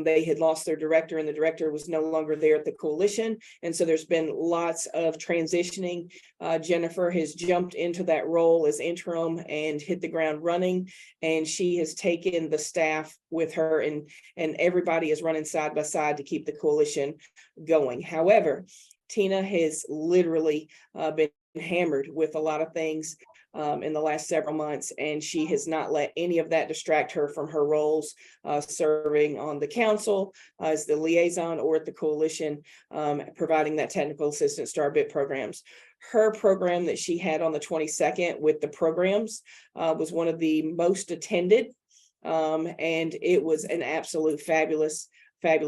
Speaker 11: they had lost their director and the director was no longer there at the coalition. And so there's been lots of transitioning. Jennifer has jumped into that role as interim and hit the ground running. And she has taken the staff with her, and everybody is running side by side to keep the coalition going. However, Tina has literally been hammered with a lot of things in the last several months, and she has not let any of that distract her from her roles serving on the council as the liaison or at the coalition, providing that technical assistance to our BIP programs. Her program that she had on the 22nd with the programs was one of the most attended, and it was an absolute fabulous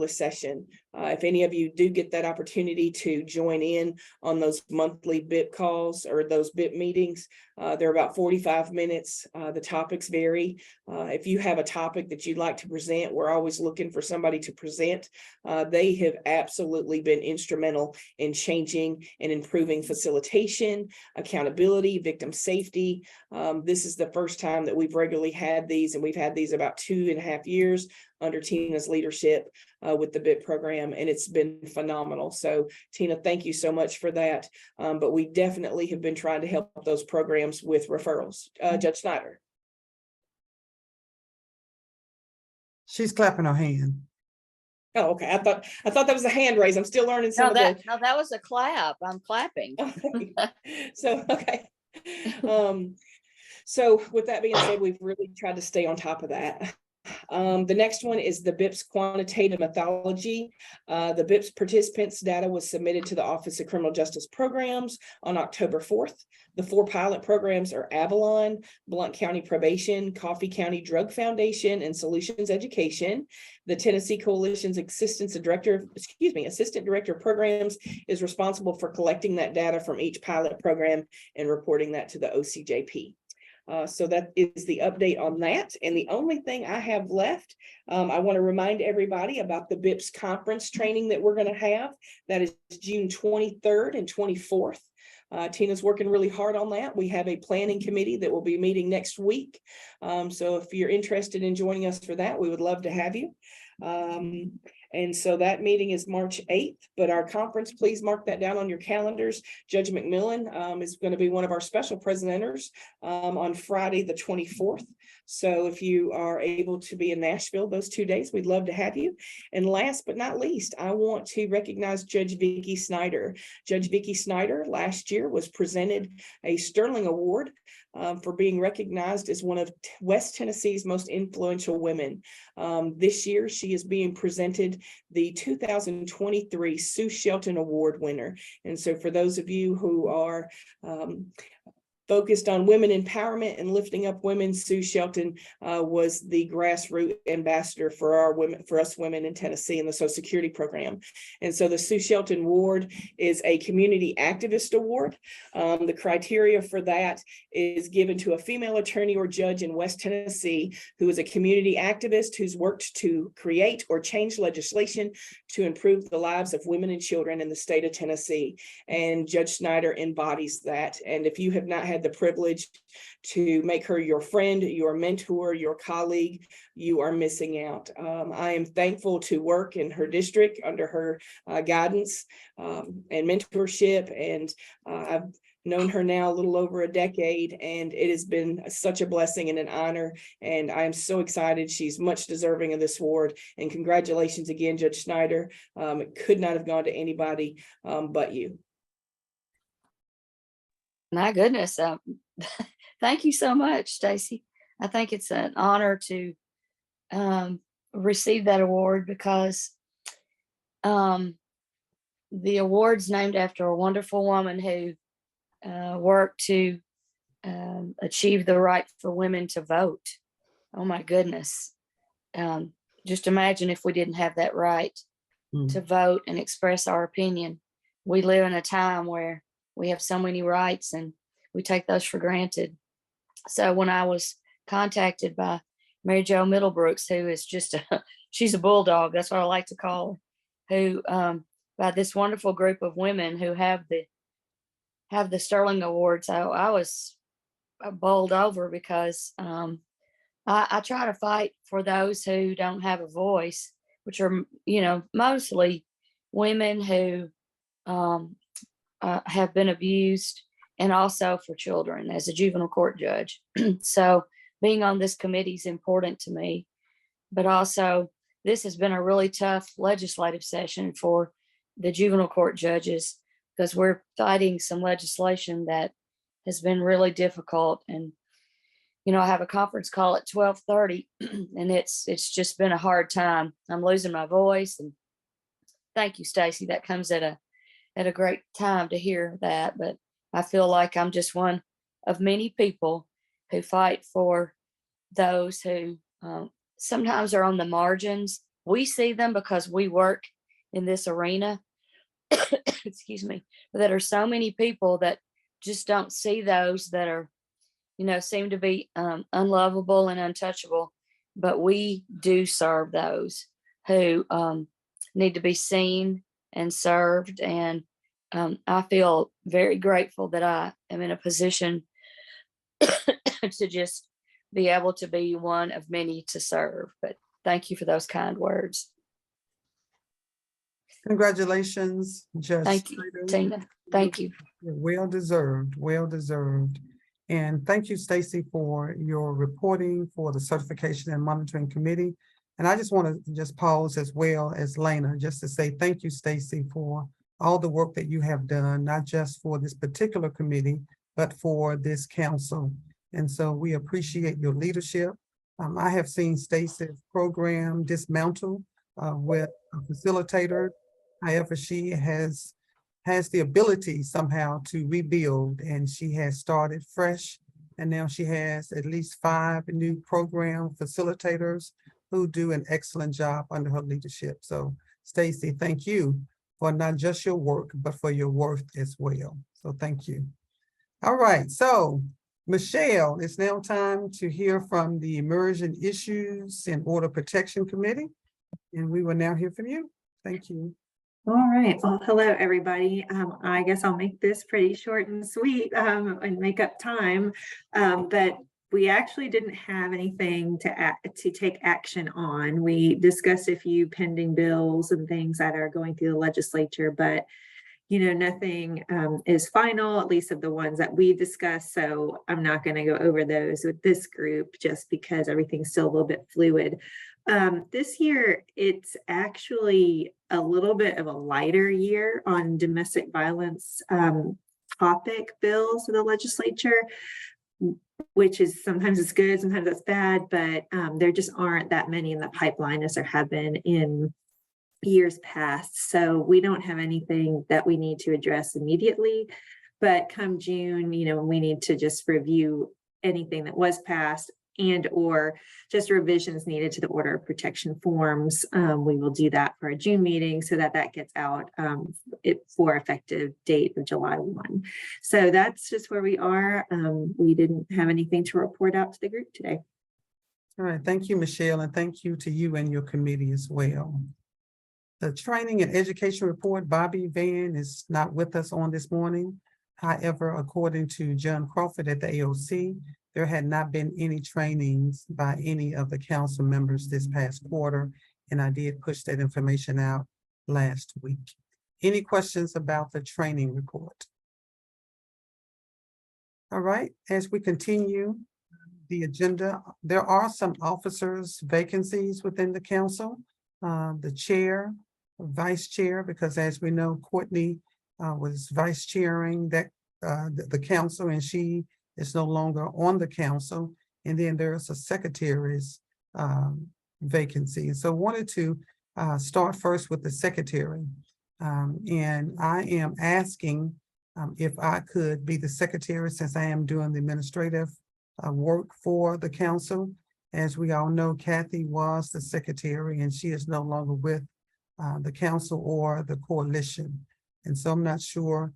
Speaker 11: session. If any of you do get that opportunity to join in on those monthly BIP calls or those BIP meetings, they're about 45 minutes. The topics vary. If you have a topic that you'd like to present, we're always looking for somebody to present. They have absolutely been instrumental in changing and improving facilitation, accountability, victim safety. This is the first time that we've regularly had these, and we've had these about 2.5 years under Tina's leadership with the BIP program, and it's been phenomenal. So Tina, thank you so much for that. But we definitely have been trying to help those programs with referrals. Judge Snyder.
Speaker 2: She's clapping her hand.
Speaker 11: Oh, okay. I thought that was a hand raise. I'm still learning some
Speaker 12: No,
Speaker 11: of
Speaker 12: that was a clap. I'm clapping.
Speaker 11: So, okay. So with that being said, we've really tried to stay on top of that. The next one is the BIPS quantitative methodology. The BIPS participants data was submitted to the Office of Criminal Justice Programs on October 4th. The 4 pilot programs are Avalon, Blount County Probation, Coffee County Drug Foundation, and Solutions Education. The Tennessee Coalition's assistant director of programs is responsible for collecting that data from each pilot program and reporting that to the OCJP. So that is the update on that. And the only thing I have left, I want to remind everybody about the BIPS conference training that we're going to have. That is June 23rd and 24th. Tina's working really hard on that. We have a planning committee that will be meeting next week. So if you're interested in joining us for that, we would love to have you. And so that meeting is March 8th, but our conference, please mark that down on your calendars. Judge McMillan is going to be one of our special presenters on Friday, the 24th. So if you are able to be in Nashville those 2 days, we'd love to have you. And last but not least, I want to recognize Judge Vicki Snyder. Judge Vicki Snyder last year was presented a Sterling Award for being recognized as one of West Tennessee's most influential women. This year, she is being presented the 2023 Sue Shelton Award winner. And so for those of you who are focused on women empowerment and lifting up women, Sue Shelton was the grassroots ambassador for us women in Tennessee in the Social Security program. And so the Sue Shelton Award is a community activist award. The criteria for that is given to a female attorney or judge in West Tennessee who is a community activist who's worked to create or change legislation to improve the lives of women and children in the state of Tennessee. And Judge Snyder embodies that. And if you have not had the privilege to make her your friend, your mentor, your colleague, you are missing out. I am thankful to work in her district under her guidance and mentorship. And I've known her now a little over a decade, and it has been such a blessing and an honor. And I am so excited. She's much deserving of this award. And congratulations again, Judge Snyder. It could not have gone to anybody but you.
Speaker 12: My goodness. Thank you so much, Stacy. I think it's an honor to receive that award because the award's named after a wonderful woman who worked to achieve the right for women to vote. Oh my goodness. Just imagine if we didn't have that right to vote and express our opinion. We live in a time where we have so many rights and we take those for granted. So when I was contacted by Mary Jo Middlebrooks, who is just she's a bulldog, that's what I like to call her, who by this wonderful group of women who have the Sterling Awards, I was bowled over because I try to fight for those who don't have a voice, which are, mostly women who have been abused, and also for children as a juvenile court judge. So being on this committee is important to me, but also this has been a really tough legislative session for the juvenile court judges because we're fighting some legislation that has been really difficult. And I have a conference call at 12:30 and it's just been a hard time. I'm losing my voice, and thank you, Stacy. That comes at a great time to hear that, but I feel like I'm just one of many people who fight for those who sometimes are on the margins. We see them because we work in this arena, excuse me, but there are so many people that just don't see those that are, seem to be unlovable and untouchable, but we do serve those who need to be seen and served. And I feel very grateful that I am in a position to just be able to be one of many to serve. But thank you for those kind words.
Speaker 2: Congratulations, Judge.
Speaker 12: Thank you,
Speaker 2: Slater.
Speaker 12: Tina. Thank you.
Speaker 2: Well deserved, well deserved. And thank you, Stacy, for your reporting for the Certification and Monitoring Committee. And I just want to just pause as well as Lena, just to say thank you, Stacy, for all the work that you have done, not just for this particular committee, but for this council. And so we appreciate your leadership. I have seen Stacy's program dismantle with a facilitator. However, she has the ability somehow to rebuild, and she has started fresh. And now she has at least 5 new program facilitators who do an excellent job under her leadership. So Stacy, thank you for not just your work, but for your worth as well. So thank you. All right, so Michelle, it's now time to hear from the Emerging Issues and Order Protection Committee. And we will now hear from you. Thank you.
Speaker 15: All right. Well, hello, everybody. I guess I'll make this pretty short and sweet and make up time. But we actually didn't have anything to take action on. We discussed a few pending bills and things that are going through the legislature, but nothing is final, at least of the ones that we discussed. So I'm not going to go over those with this group just because everything's still a little bit fluid. This year, it's actually a little bit of a lighter year on domestic violence topic bills in the legislature, which is sometimes it's good, sometimes it's bad, but there just aren't that many in the pipeline as there have been in years past. So we don't have anything that we need to address immediately, but come June, we need to just review anything that was passed and or just revisions needed to the order of protection forms. We will do that for a June meeting so that gets out for effective date of July 1. So that's just where we are. We didn't have anything to report out to the group today.
Speaker 2: All right, thank you, Michelle, and thank you to you and your committee as well. The training and education report, Bobby Van is not with us on this morning. However, according to John Crawford at the AOC, there had not been any trainings by any of the council members this past quarter, and I did push that information out last week. Any questions about the training report? All right, as we continue the agenda, there are some officers vacancies within the council. The chair, vice chair, because as we know, Courtney was vice chairing that the council, and she is no longer on the council. And then there's a secretary's vacancy. So wanted to start first with the secretary. And I am asking if I could be the secretary, since I am doing the administrative work for the council. As we all know, Kathy was the secretary and she is no longer with the council or the coalition. And so I'm not sure.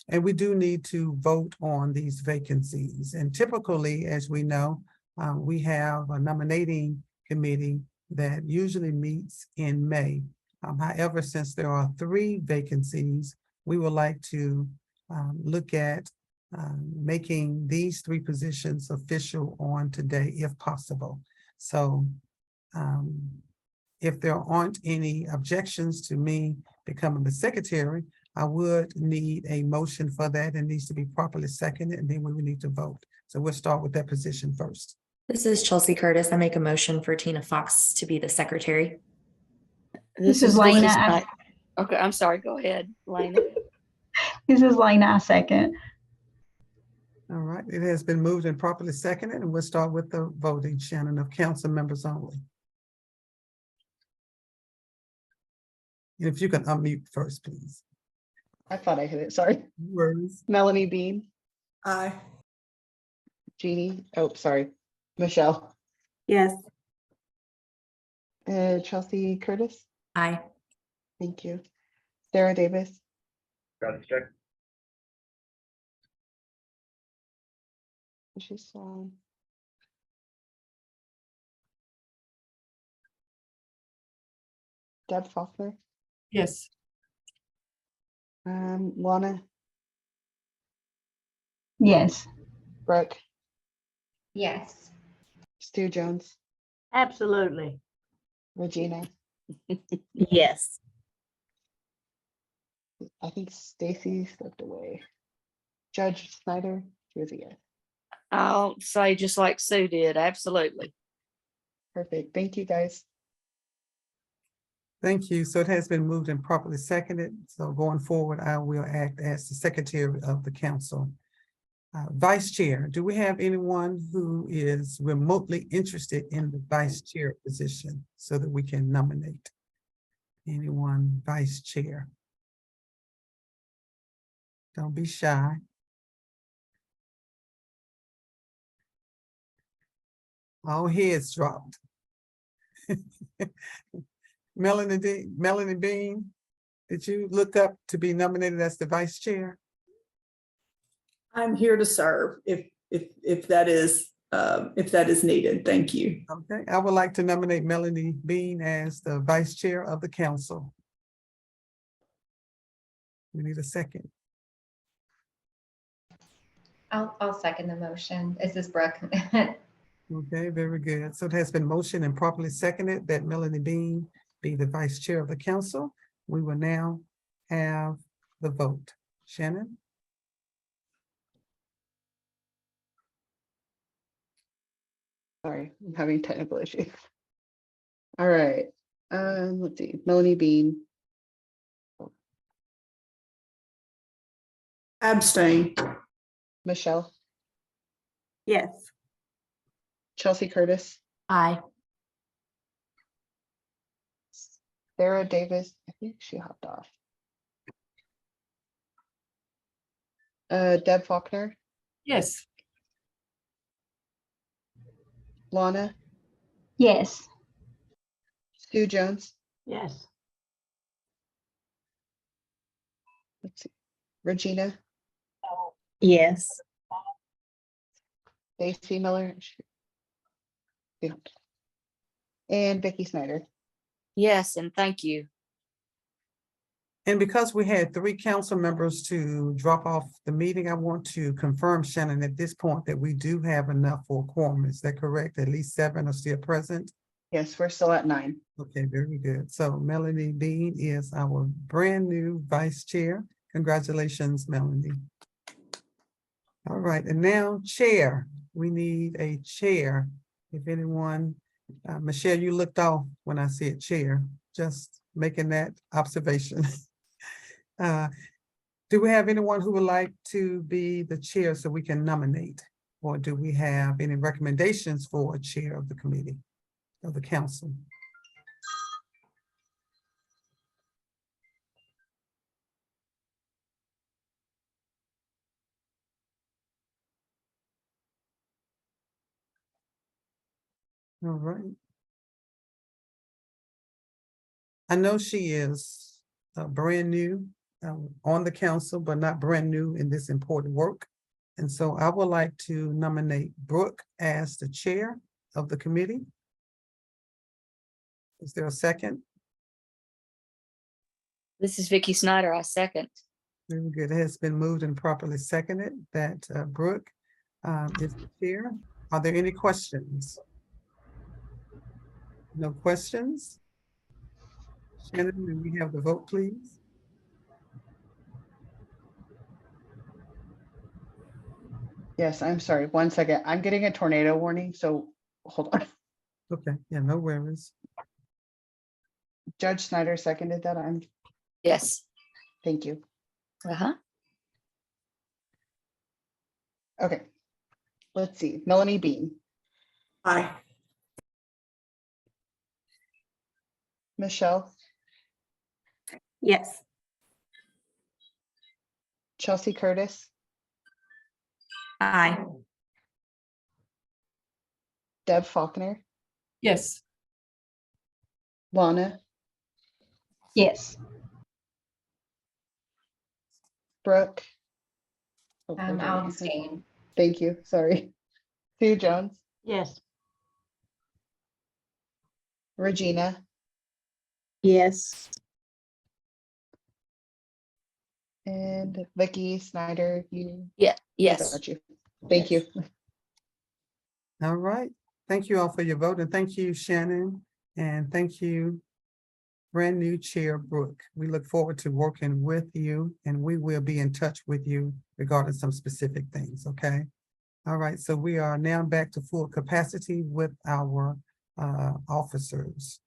Speaker 2: And we do need to vote on these vacancies. And typically, as we know, we have a nominating committee that usually meets in May. However, since there are 3 vacancies, we would like to look at making these 3 positions official on today if possible. So if there aren't any objections to me becoming the secretary, I would need a motion for that. It needs to be properly seconded, and then we would need to vote. So we'll start with that position first.
Speaker 16: This is Chelsea Curtis. I make a motion for Tina Fox to be the secretary.
Speaker 14: This is Lena.
Speaker 12: Vicky Snyder. Okay, I'm sorry. Go ahead, Lena.
Speaker 14: This is Lena, I second.
Speaker 2: All right, it has been moved and properly seconded, and we'll start with the voting, Shannon, of council members only. And if you can unmute first, please.
Speaker 7: I thought I hit it, sorry.
Speaker 2: No worries.
Speaker 7: Melanie Bean,
Speaker 11: Aye.
Speaker 7: Jeannie, oh, sorry, Michelle,
Speaker 15: Yes.
Speaker 7: Chelsea Curtis,
Speaker 16: Aye.
Speaker 7: thank you. Sarah Davis,
Speaker 10: Got it, check.
Speaker 7: she's on. Deb Faulkner,
Speaker 11: Yes.
Speaker 7: Lana,
Speaker 14: Yes.
Speaker 7: Brooke,
Speaker 4: Yes.
Speaker 7: Stu Jones,
Speaker 6: Absolutely.
Speaker 7: Regina.
Speaker 5: Yes.
Speaker 7: I think Stacy stepped away. Judge Snyder, she was a yes.
Speaker 12: I'll say just like Sue did, absolutely.
Speaker 7: Perfect. Thank you, guys.
Speaker 2: Thank you. So it has been moved and properly seconded. So going forward, I will act as the secretary of the council. Vice Chair, do we have anyone who is remotely interested in the Vice Chair position so that we can nominate anyone Vice Chair? Don't be shy. All heads dropped. Melanie Bean, did you look up to be nominated as the Vice Chair?
Speaker 17: I'm here to serve if that is needed. Thank you.
Speaker 2: Okay, I would like to nominate Melanie Bean as the Vice Chair of the council. We need a second.
Speaker 4: I'll second the motion. This is Brooke.
Speaker 2: Okay, very good. So it has been motioned and properly seconded that Melanie Bean be the Vice Chair of the council. We will now have the vote. Shannon?
Speaker 7: Sorry, I'm having technical issues. All right, let's see, Melanie Bean,
Speaker 17: Abstain.
Speaker 7: Michelle,
Speaker 15: Yes.
Speaker 7: Chelsea Curtis,
Speaker 16: Aye.
Speaker 7: Sarah Davis, I think she hopped off. Deb Faulkner,
Speaker 11: Yes.
Speaker 7: Lana,
Speaker 14: Yes.
Speaker 7: Stu Jones,
Speaker 6: Yes.
Speaker 7: let's see, Regina,
Speaker 5: Yes.
Speaker 7: Stacy Miller, and Vicky Snyder.
Speaker 12: Yes, and thank you.
Speaker 2: And because we had 3 council members to drop off the meeting, I want to confirm, Shannon, at this point that we do have enough for a quorum. Is that correct? At least 7 are still present?
Speaker 7: Yes, we're still at 9.
Speaker 2: Okay, very good. So Melanie Bean is our brand new Vice Chair. Congratulations, Melanie. All right, and now Chair. We need a chair. If anyone, Michelle, you looked off when I said chair, just making that observation. Do we have anyone who would like to be the chair so we can nominate? Or do we have any recommendations for a chair of the committee, of the council? All right. I know she is brand new on the council, but not brand new in this important work. And so I would like to nominate Brooke as the chair of the committee. Is there a second?
Speaker 12: This is Vicky Snyder. I second.
Speaker 2: Very good. It has been moved and properly seconded that Brooke is the chair. Are there any questions? No questions? Shannon, may we have the vote, please?
Speaker 7: Yes, I'm sorry. 1 second. I'm getting a tornado warning, so hold on.
Speaker 2: Okay, yeah, no worries.
Speaker 7: Judge Snyder seconded that.
Speaker 12: Yes.
Speaker 7: Thank you.
Speaker 12: Uh-huh.
Speaker 7: Okay. Let's see. Melanie Bean,
Speaker 17: Aye.
Speaker 7: Michelle,
Speaker 15: Yes.
Speaker 7: Chelsea Curtis,
Speaker 8: Aye.
Speaker 7: Deb Faulkner,
Speaker 17: Yes.
Speaker 7: Lana,
Speaker 14: Yes.
Speaker 7: Brooke. Oh,
Speaker 4: I'll
Speaker 7: we're doing it.
Speaker 4: abstain.
Speaker 7: Thank you. Sorry. Sue Jones,
Speaker 6: Yes.
Speaker 7: Regina,
Speaker 6: Yes.
Speaker 7: and Vicky Snyder.
Speaker 12: Yeah,
Speaker 7: I
Speaker 12: yes.
Speaker 7: got you. Thank you.
Speaker 2: All right. Thank you all for your vote, and thank you, Shannon, and thank you, brand new Chair Brooke. We look forward to working with you, and we will be in touch with you regarding some specific things, okay? All right, so we are now back to full capacity with our officers.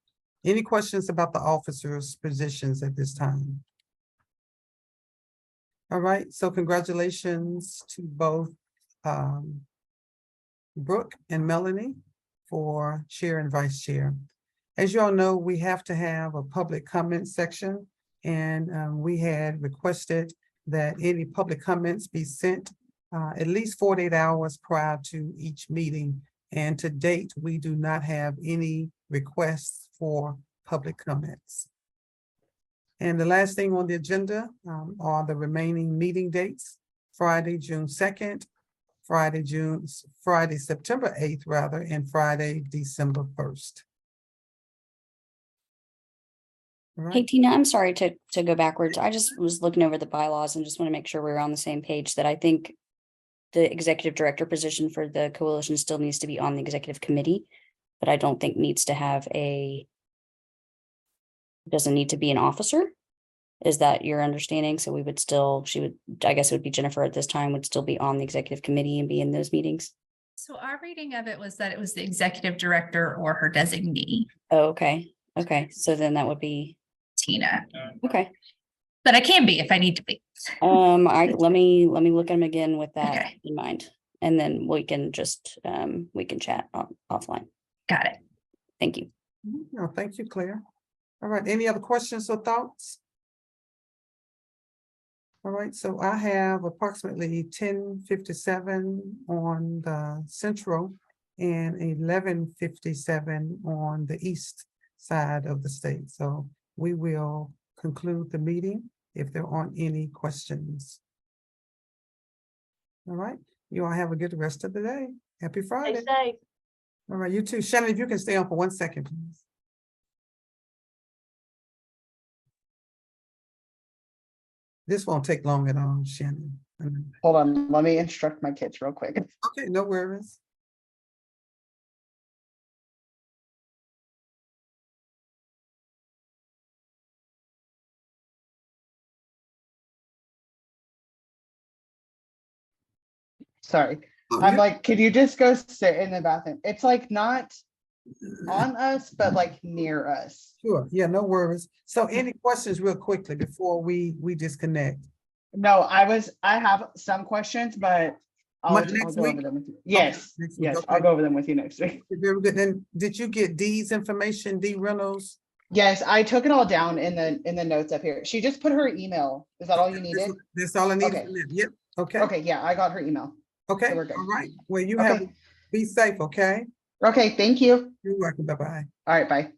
Speaker 2: Any questions about the officers' positions at this time? All right, so congratulations to both Brooke and Melanie for chair and vice chair. As you all know, we have to have a public comment section, and we had requested that any public comments be sent at least 48 hours prior to each meeting. And to date, we do not have any requests for public comments. And the last thing on the agenda are the remaining meeting dates: Friday, June 2nd, Friday, September 8th rather, and Friday, December 1st. All
Speaker 18: Hey,
Speaker 2: right,
Speaker 18: Tina, I'm sorry to go backwards. I just was looking over the bylaws and just want to make sure we're on the same page, that I think the executive director position for the coalition still needs to be on the executive committee, but I don't think needs to have doesn't need to be an officer. Is that your understanding? So we would still, I guess it would be Jennifer at this time, would still be on the executive committee and be in those meetings.
Speaker 5: So our reading of it was that it was the executive director or her designee,
Speaker 18: Oh, okay. Okay. So then that would be,
Speaker 5: Tina,
Speaker 18: okay.
Speaker 5: but I can be if I need to be.
Speaker 18: Let me look at them again with that
Speaker 5: Okay.
Speaker 18: in mind. And then we can just, we can chat offline.
Speaker 5: Got it.
Speaker 18: Thank you.
Speaker 2: no, thank you, Claire. All right, any other questions or thoughts? All right, so I have approximately 10:57 on the central and 11:57 on the east side of the state. So we will conclude the meeting if there aren't any questions. All right, you all have a good rest of the day. Happy Friday.
Speaker 6: Stay safe.
Speaker 2: All right, you too. Shannon, if you can stay on for 1 second, please. This won't take long at all, Shannon.
Speaker 7: Hold on. Let me instruct my kids real quick.
Speaker 2: Okay, no worries.
Speaker 7: Sorry.
Speaker 2: Oh,
Speaker 7: I'm
Speaker 2: you-
Speaker 7: like, could you just go sit in the bathroom? It's like not on us, but like near us.
Speaker 2: Sure, yeah, no worries. So any questions real quickly before we disconnect?
Speaker 7: No, I have some questions, but I'll
Speaker 2: Next
Speaker 7: go over
Speaker 2: week?
Speaker 7: them with you. Yes,
Speaker 2: next week,
Speaker 7: yes,
Speaker 2: okay.
Speaker 7: I'll go over them with you next week.
Speaker 2: Very good. Then did you get Dee's information, Dee Reynolds?
Speaker 7: Yes, I took it all down in the notes up here. She just put her email. Is that all you needed?
Speaker 2: That's all I needed.
Speaker 7: Okay.
Speaker 2: from them. Yep, okay.
Speaker 7: Okay, yeah, I got her email.
Speaker 2: Okay,
Speaker 7: so we're good.
Speaker 2: all right. Well, you have,
Speaker 7: Okay.
Speaker 2: be safe, okay?
Speaker 7: Okay, thank you.
Speaker 2: You're welcome, bye-bye.
Speaker 7: All right, bye.